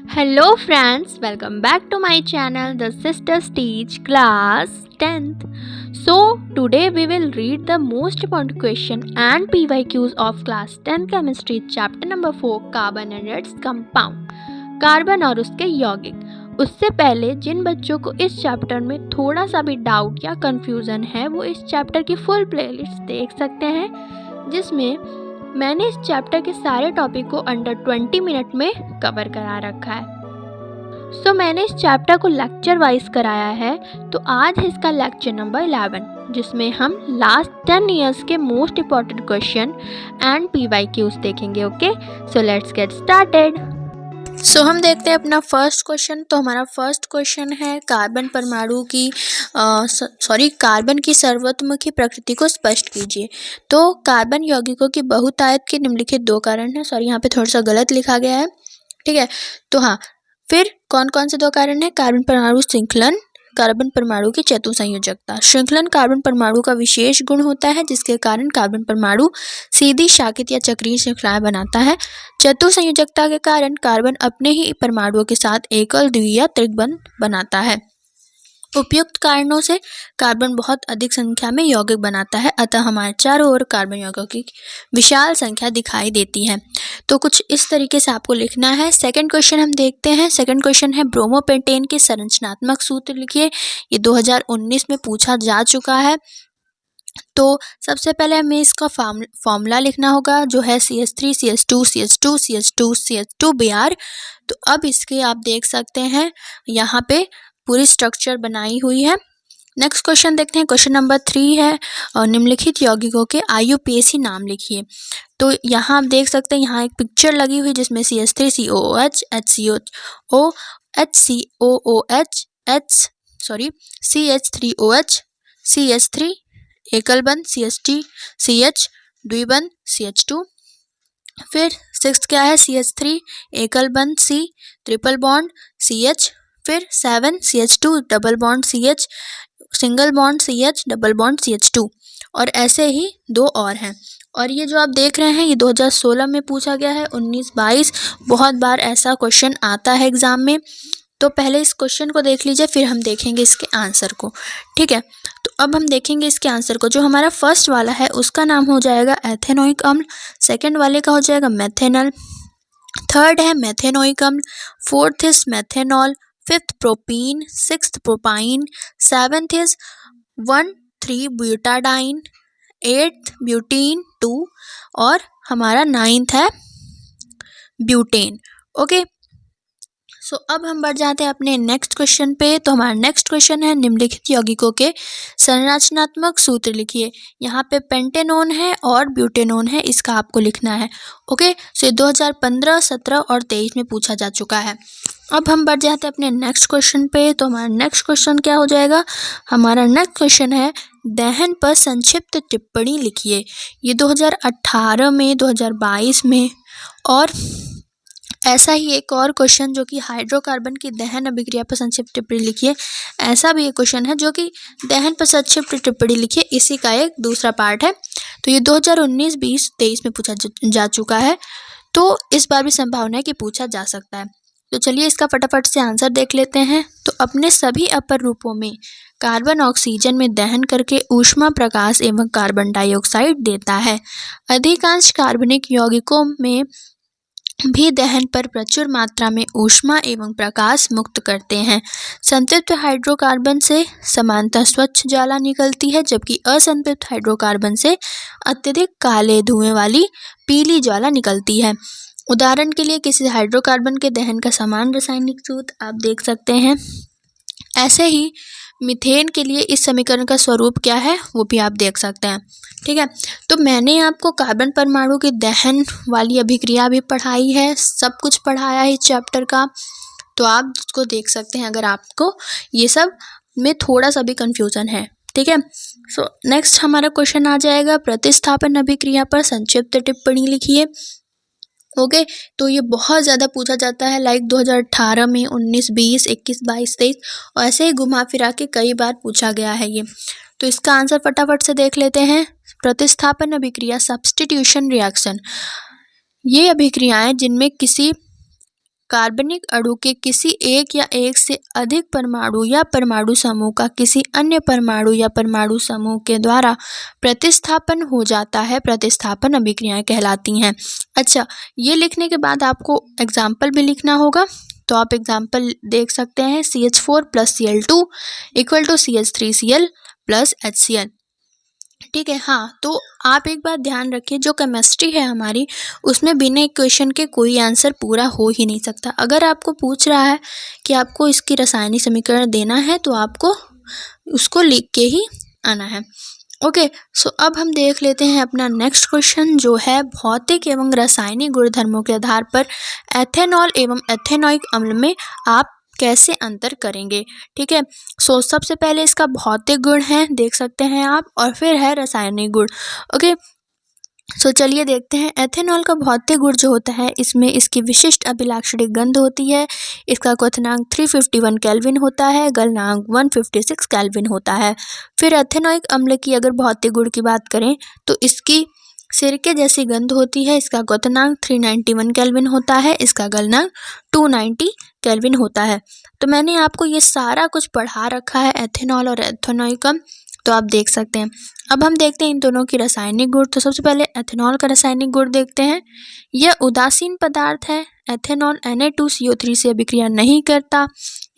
Hello friends, welcome back to my channel The Sisters Teach Class 10th. So today we will read the most important question and PYQs of class 10 chemistry chapter number 4 carbon and its compound, carbon और उसके यौगिक। उससे पहले जिन बच्चों को इस chapter में थोड़ा सा भी डाउट या कंफ्यूजन है वो इस चैप्टर की फुल प्लेलिस्ट देख सकते हैं, जिसमें मैंने इस चैप्टर के सारे टॉपिक को अंडर 20 मिनट में कवर करा रखा है। मैंने इस चैप्टर को लेक्चर वाइज कराया है, तो आज है इसका लेक्चर नंबर 11, जिसमें हम लास्ट 10 इयर्स के most important question and PYQs देखेंगे। Okay, so let's get started. हम देखते हैं अपना फर्स्ट क्वेश्चन। तो हमारा फर्स्ट क्वेश्चन है कार्बन परमाणु की कार्बन की सर्वतोमुखी प्रकृति को स्पष्ट कीजिए। तो कार्बन यौगिकों की बहुतायत के निम्नलिखित दो कारण हैं। यहाँ पे थोड़ा सा गलत लिखा गया है, ठीक है। तो हाँ, फिर कौन कौन से दो कारण हैं? कार्बन परमाणु श्रृंखलन, कार्बन परमाणु की चतुसंयोजकता। श्रृंखलन कार्बन परमाणु का विशेष गुण होता है, जिसके कारण कार्बन परमाणु सीधी, शाखित या चक्रीय श्रृंखलाएं बनाता है। चतुसंयोजकता के कारण कार्बन अपने ही परमाणुओं के साथ एकल, द्वि या त्रिबंध बनाता है। उपयुक्त कारणों से कार्बन बहुत अधिक संख्या में यौगिक बनाता है, अतः हमारे चारों ओर कार्बन यौगिकों की विशाल संख्या दिखाई देती है। तो कुछ इस तरीके से आपको लिखना है। सेकंड क्वेश्चन हम देखते हैं। सेकंड क्वेश्चन है ब्रोमोपेंटेन के संरचनात्मक सूत्र लिखिए। ये 2019 में पूछा जा चुका है। तो सबसे पहले हमें इसका फॉर्मूला लिखना होगा, जो है CH3 CH2 CH2 CH2 CH2 Br। तो अब इसके आप देख सकते हैं यहाँ पे पूरी स्ट्रक्चर बनाई हुई है। नेक्स्ट क्वेश्चन देखते हैं। क्वेश्चन नंबर 3 है, और निम्नलिखित यौगिकों के IUPAC नाम लिखिए। तो यहाँ आप देख सकते हैं, यहाँ एक पिक्चर लगी हुई जिसमें CH3 COOH HCOO HCOOH CH3OH CH3 एकल बंध CH3 CH द्विबंध CH2। फिर सिक्स्थ क्या है? CH3 एकल बंध C ट्रिपल बॉन्ड CH। फिर 7 CH2 double bond CH single bond CH double bond CH2, और ऐसे ही दो और हैं। और ये जो आप देख रहे हैं ये 2016 में पूछा गया है, 19-22 बहुत बार ऐसा क्वेश्चन आता है एग्जाम में। तो पहले इस क्वेश्चन को देख लीजिए, फिर हम देखेंगे इसके आंसर को, ठीक है। तो अब हम देखेंगे इसके आंसर को। जो हमारा फर्स्ट वाला है उसका नाम हो जाएगा एथेनोइक अम्ल, सेकेंड वाले का हो जाएगा मेथेनल, थर्ड है मेथेनोइक अम्ल, fourth is methanol, fifth propene, sixth propyne, seventh is 1,3 butadiene, eighth butene 2, और हमारा नाइन्थ है ब्यूटेन। ओके, अब हम बढ़ जाते हैं अपने नेक्स्ट क्वेश्चन पे। तो हमारा नेक्स्ट क्वेश्चन है निम्नलिखित यौगिकों के संरचनात्मक सूत्र लिखिए। यहाँ पे पेंटेनोन है और ब्यूटेनोन है, इसका आपको लिखना है। ओके, 2015, 17 और 23 में पूछा जा चुका है। अब हम बढ़ जाते हैं अपने नेक्स्ट क्वेश्चन पे। तो हमारा नेक्स्ट क्वेश्चन क्या हो जाएगा? हमारा नेक्स्ट क्वेश्चन है दहन पर संक्षिप्त टिप्पणी लिखिए। ये 2018 में, 2022 में, और ऐसा ही एक और क्वेश्चन जो कि हाइड्रोकार्बन की दहन अभिक्रिया पर संक्षिप्त टिप्पणी लिखिए, ऐसा भी एक क्वेश्चन है जो कि दहन पर संक्षिप्त टिप्पणी लिखिए, इसी का एक दूसरा पार्ट है। तो ये 2019, 20, 23 में पूछा जा चुका है, तो इस बार भी संभावना है कि पूछा जा सकता है। तो चलिए इसका फटाफट से आंसर देख लेते हैं। तो अपने सभी अपर रूपों में कार्बन ऑक्सीजन में दहन करके ऊष्मा, प्रकाश एवं कार्बन डाइऑक्साइड देता है। अधिकांश कार्बनिक यौगिकों में भी दहन पर प्रचुर मात्रा में ऊष्मा एवं प्रकाश मुक्त करते हैं। संतृप्त हाइड्रोकार्बन से समानतः स्वच्छ ज्वाला निकलती है, जबकि असंतृप्त हाइड्रोकार्बन से अत्यधिक काले धुएं वाली पीली ज्वाला निकलती है। उदाहरण के लिए किसी हाइड्रोकार्बन के दहन का समान रासायनिक सूत्र आप देख सकते हैं। ऐसे ही मीथेन के लिए इस समीकरण का स्वरूप क्या है वो भी आप देख सकते हैं, ठीक है। तो मैंने आपको कार्बन परमाणु की दहन वाली अभिक्रिया भी पढ़ाई है, सब कुछ पढ़ाया है इस चैप्टर का, तो आप उसको देख सकते हैं अगर आपको ये सब में थोड़ा सा भी कंफ्यूजन है, ठीक है। नेक्स्ट हमारा क्वेश्चन आ जाएगा प्रतिस्थापन अभिक्रिया पर संक्षिप्त टिप्पणी लिखिए। ओके, तो ये बहुत ज़्यादा पूछा जाता है, लाइक 2018 में, 19, 20, 21, 22, 23, और ऐसे ही घुमा फिरा के कई बार पूछा गया है ये। तो इसका आंसर फटाफट से देख लेते हैं। प्रतिस्थापन अभिक्रिया, सब्स्टिट्यूशन रिएक्शन, ये अभिक्रियाएं जिनमें किसी कार्बनिक अणु के किसी एक या एक से अधिक परमाणु या परमाणु समूह का किसी अन्य परमाणु या परमाणु समूह के द्वारा प्रतिस्थापन हो जाता है, प्रतिस्थापन अभिक्रियाएं कहलाती हैं। अच्छा, ये लिखने के बाद आपको एग्जाम्पल भी लिखना होगा, तो आप एग्जाम्पल देख सकते हैं। CH4 + Cl2 = CH3Cl + HCl। ठीक है, हाँ, तो आप एक बात ध्यान रखिए, जो केमिस्ट्री है हमारी, उसमें बिना इक्वेशन के कोई आंसर पूरा हो ही नहीं सकता। अगर आपको पूछ रहा है कि आपको इसकी रासायनिक समीकरण देना है तो आपको उसको लिख के ही आना है। ओके, सो अब हम देख लेते हैं अपना नेक्स्ट क्वेश्चन, जो है भौतिक एवं रासायनिक गुणधर्मों के आधार पर एथेनॉल एवं एथेनॉइक अम्ल में आप कैसे अंतर करेंगे। ठीक है, सो सबसे पहले इसका भौतिक गुण है, देख सकते हैं आप, और फिर है रासायनिक गुण। ओके, सो चलिए देखते हैं। एथेनॉल का भौतिक गुण जो होता है, इसमें इसकी विशिष्ट अभिलाक्षणिक गंध होती है, इसका क्वथनांक 351 केल्विन होता है, गलनांक 156 केल्विन होता है। फिर एथेनॉइक अम्ल की अगर भौतिक गुण की बात करें तो इसकी सिरके जैसी गंध होती है, इसका क्वथनांक 391 केल्विन होता है, इसका गलनांक 290 केल्विन होता है। तो मैंने आपको ये सारा कुछ पढ़ा रखा है, एथेनॉल और एथेनॉइक अम्ल, तो आप देख सकते हैं। अब हम देखते हैं इन दोनों की रासायनिक गुण। तो सबसे पहले एथेनॉल का रासायनिक गुण देखते हैं। यह उदासीन पदार्थ है, एथेनॉल Na2CO3 से अभिक्रिया नहीं करता।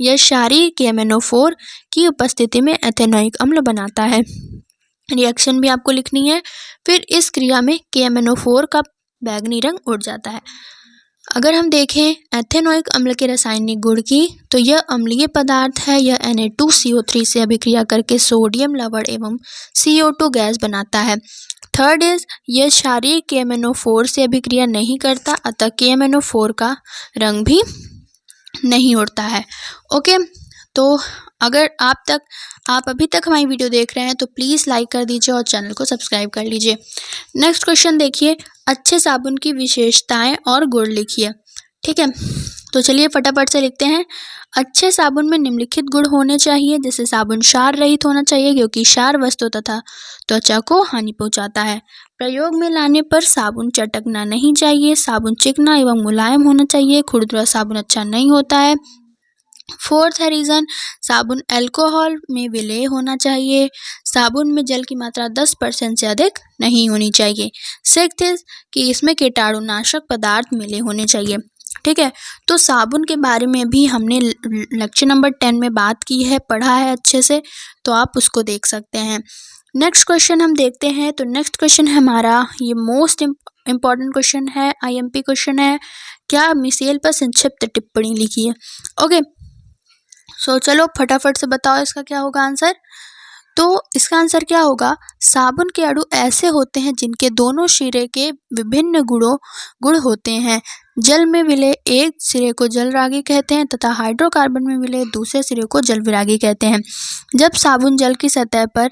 यह क्षारीय KMnO4 की उपस्थिति में एथेनॉइक अम्ल बनाता है। रिएक्शन भी आपको लिखनी है। फिर इस क्रिया में KMnO4 का बैंगनी रंग उड़ जाता है। अगर हम देखें एथेनॉइक अम्ल के रासायनिक गुण की, तो यह अम्लीय पदार्थ है। यह Na2CO3 से अभिक्रिया करके सोडियम लवण एवं CO2 गैस बनाता है। थर्ड इज, यह क्षारीय KMnO4 से अभिक्रिया नहीं करता, अतः KMnO4 का रंग भी नहीं उड़ता है। ओके, तो अगर आप अभी तक हमारी वीडियो देख रहे हैं तो प्लीज़ लाइक कर दीजिए और चैनल को सब्सक्राइब कर लीजिए। नेक्स्ट क्वेश्चन देखिए, अच्छे साबुन की विशेषताएं और गुण लिखिए। ठीक है, तो चलिए फटाफट से लिखते हैं। अच्छे साबुन में निम्नलिखित गुण होने चाहिए, जैसे साबुन क्षार रहित होना चाहिए, क्योंकि क्षार वस्तु तथा त्वचा को हानि पहुंचाता है। प्रयोग में लाने पर साबुन चटकना नहीं चाहिए, साबुन चिकना एवं मुलायम होना चाहिए, खुरदुरा साबुन अच्छा नहीं होता है। फोर्थ है रीज़न, साबुन अल्कोहल में विलेय होना चाहिए, साबुन में जल की मात्रा 10% से अधिक नहीं होनी चाहिए। सिक्स्थ इज कि इसमें कीटाणुनाशक पदार्थ मिले होने चाहिए। ठीक है, तो साबुन के बारे में भी हमने लेक्चर नंबर 10 में बात की है, पढ़ा है अच्छे से, तो आप उसको देख सकते हैं। नेक्स्ट क्वेश्चन हम देखते हैं। तो नेक्स्ट क्वेश्चन है हमारा, ये मोस्ट इम्पॉर्टेंट क्वेश्चन है, IMP क्वेश्चन है। क्या मिसेल पर संक्षिप्त टिप्पणी लिखी है। ओके, सो चलो फटाफट से बताओ इसका क्या होगा आंसर। तो इसका आंसर क्या होगा, साबुन के अणु ऐसे होते हैं जिनके दोनों सिरे के विभिन्न गुण होते हैं। जल में विलय एक सिरे को जलरागी कहते हैं तथा हाइड्रोकार्बन में विलय दूसरे सिरे को जलविरागी कहते हैं। जब साबुन जल की सतह पर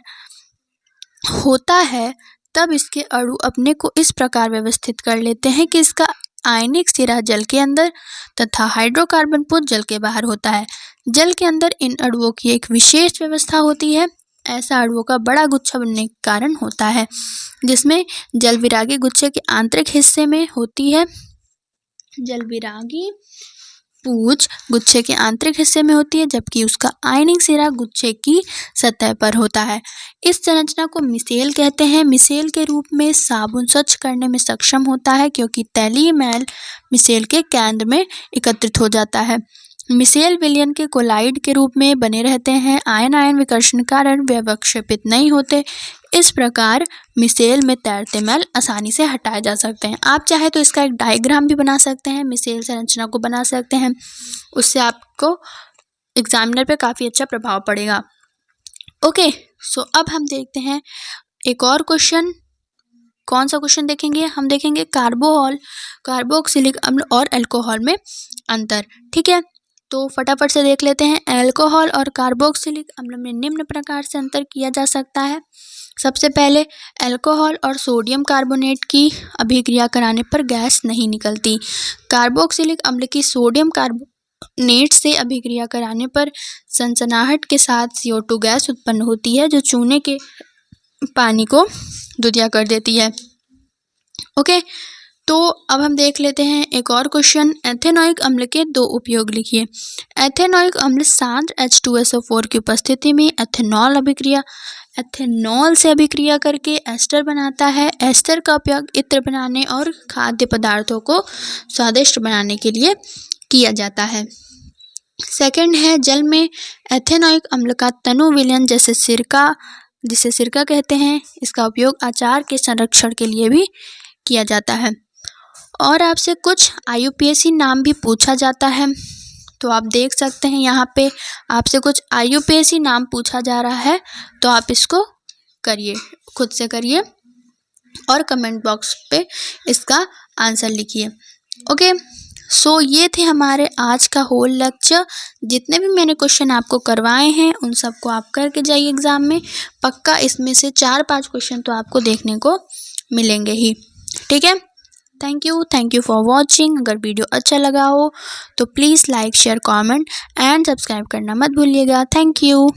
होता है तब इसके अणु अपने को इस प्रकार व्यवस्थित कर लेते हैं कि इसका आयनिक सिरा जल के अंदर तथा हाइड्रोकार्बन पुंज जल के बाहर होता है। जल के अंदर इन अणुओं की एक विशेष व्यवस्था होती है। ऐसा अणुओं का बड़ा गुच्छा बनने के कारण होता है, जिसमें जलविरागी गुच्छे के आंतरिक हिस्से में होती है। जलविरागी पूंछ गुच्छे के आंतरिक हिस्से में होती है, जबकि उसका आयनिक सिरा गुच्छे की सतह पर होता है। इस संरचना को मिसेल कहते हैं। मिसेल के रूप में साबुन स्वच्छ करने में सक्षम होता है, क्योंकि तैलीय मैल मिसेल के केंद्र में एकत्रित हो जाता है। मिसेल विलयन के कोलाइड के रूप में बने रहते हैं। आयन आयन विकर्षण के कारण वे विक्षेपित नहीं होते। इस प्रकार मिसेल में तैरते मैल आसानी से हटाए जा सकते हैं। आप चाहे तो इसका एक डायग्राम भी बना सकते हैं, मिसेल संरचना को बना सकते हैं, उससे आपको एग्जामिनर पे काफ़ी अच्छा प्रभाव पड़ेगा। ओके, सो अब हम देखते हैं एक और क्वेश्चन। कौन सा क्वेश्चन देखेंगे, हम देखेंगे कार्बोक्सिलिक अम्ल और अल्कोहल में अंतर। ठीक है, तो फटाफट से देख लेते हैं। अल्कोहल और कार्बोक्सिलिक अम्ल में निम्न प्रकार से अंतर किया जा सकता है। सबसे पहले, अल्कोहल और सोडियम कार्बोनेट की अभिक्रिया कराने पर गैस नहीं निकलती। कार्बोक्सिलिक अम्ल की सोडियम कार्बोनेट से अभिक्रिया कराने पर सनसनाहट के साथ CO2 गैस उत्पन्न होती है, जो चूने के पानी को दुधिया कर देती है। ओके, तो अब हम देख लेते हैं एक और क्वेश्चन। एथेनॉइक अम्ल के दो उपयोग लिखिए। एथेनॉइक अम्ल शांत H2SO4 की उपस्थिति में एथेनॉल से अभिक्रिया करके एस्टर बनाता है। एस्टर का उपयोग इत्र बनाने और खाद्य पदार्थों को स्वादिष्ट बनाने के लिए किया जाता है। सेकंड है, जल में एथेनॉइक अम्ल का तनु विलयन जिसे सिरका कहते हैं, इसका उपयोग अचार के संरक्षण के लिए भी किया जाता है। और आपसे कुछ IUPAC नाम भी पूछा जाता है, तो आप देख सकते हैं यहाँ पे आपसे कुछ IUPAC नाम पूछा जा रहा है, तो आप इसको करिए, खुद से करिए और कमेंट बॉक्स पे इसका आंसर लिखिए। ओके, सो ये थे हमारे आज का होल लेक्चर। जितने भी मैंने क्वेश्चन आपको करवाए हैं उन सबको आप करके जाइए एग्ज़ाम में। पक्का इसमें से 4-5 क्वेश्चन तो आपको देखने को मिलेंगे ही। ठीक है, थैंक यू फॉर वॉचिंग। अगर वीडियो अच्छा लगा हो तो please like, share, comment and subscribe करना मत भूलिएगा। Thank you.